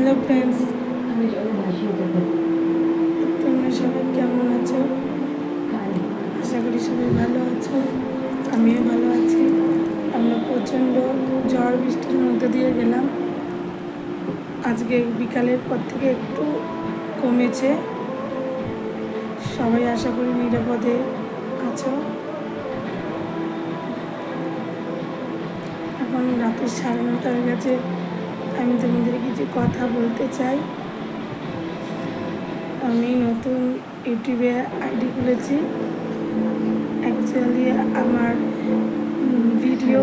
Hello friends, তোমরা সবাই কেমন আছো? আশা করি সবাই ভালো আছো। আমিও ভালো আছি। আমরা প্রচণ্ড ঝড় বৃষ্টির মধ্যে দিয়ে গেলাম। আজকে বিকালের পর থেকে একটু কমেছে। সবাই আশা করি নিরাপদে আছো। এখন রাত্রি 9:30 হয়ে গেছে। আমি তোমাদের কিছু কথা বলতে চাই। আমি নতুন ইউটিউবে আইডি খুলেছি। অ্যাকচুয়ালি আমার ভিডিও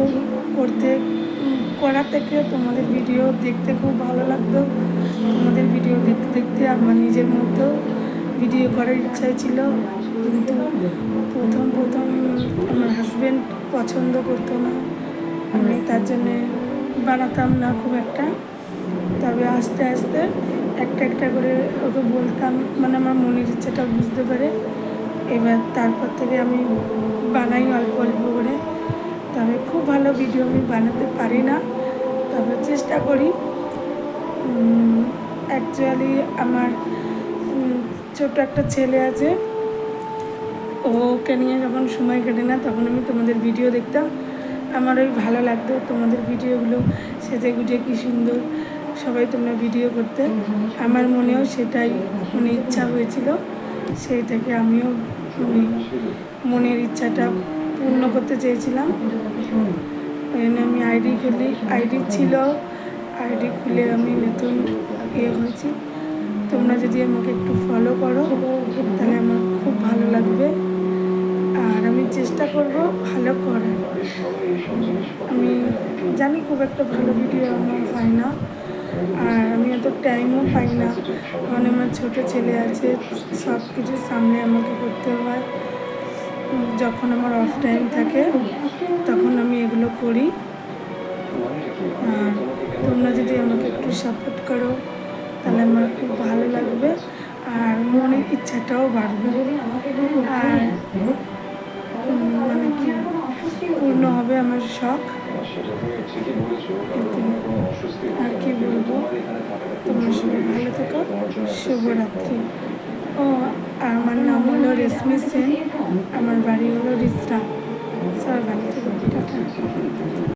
করা থেকে তোমাদের ভিডিও দেখতে খুব ভালো লাগতো। তোমাদের ভিডিও দেখতে দেখতে আমার নিজের মধ্যেও ভিডিও করার ইচ্ছা ছিল, কিন্তু প্রথম আমার হাজব্যান্ড পছন্দ করতো না। আমি তার জন্যে বানাতাম না খুব একটা। তবে আস্তে আস্তে একটা করে ওকে বলতাম, মানে আমার মনের ইচ্ছাটা বুঝতে পারে। এবার তারপর থেকে আমি বানাই অল্প অল্প করে। তবে খুব ভালো ভিডিও আমি বানাতে পারি না, তবে চেষ্টা করি। অ্যাকচুয়ালি আমার ছোট একটা ছেলে আছে। ওকে নিয়ে যখন সময় কাটে না তখন আমি তোমাদের ভিডিও দেখতাম। আমার ওই ভালো লাগতো তোমাদের ভিডিওগুলো, সেজে গুজে কী সুন্দর সবাই তোমরা ভিডিও করতে। আমার মনেও সেটাই ইচ্ছা হয়েছিল। সেই থেকে আমিও মনের ইচ্ছাটা পূর্ণ করতে চেয়েছিলাম। ওই জন্য আমি আইডি ছিল, আইডি খুলে আমি নতুন হয়েছি। তোমরা যদি আমাকে একটু ফলো করো তাহলে আমার খুব ভালো লাগবে। আর আমি চেষ্টা করব ভালো করার। আমি জানি খুব একটা ভালো ভিডিও আমার হয় না, আর আমি এত টাইমও পাই না, কারণ আমার ছোটো ছেলে আছে, সব কিছু সামনে আমাকে করতে হয়। যখন আমার অফ টাইম থাকে তখন আমি এগুলো করি। আর তোমরা যদি আমাকে একটু সাপোর্ট করো তাহলে আমার খুব ভালো লাগবে, আর মনের ইচ্ছাটাও বাড়বে, আর মানে কি পূর্ণ হবে আমার শখ। আর কি বলবো, তোমরা সবাই ভালো থেকো। শুভরাত্রি। ও, আমার নাম হলো রেশমি সেন, আমার বাড়ি হলো রিসরা। সবাই ভালো থেকো। টাটা।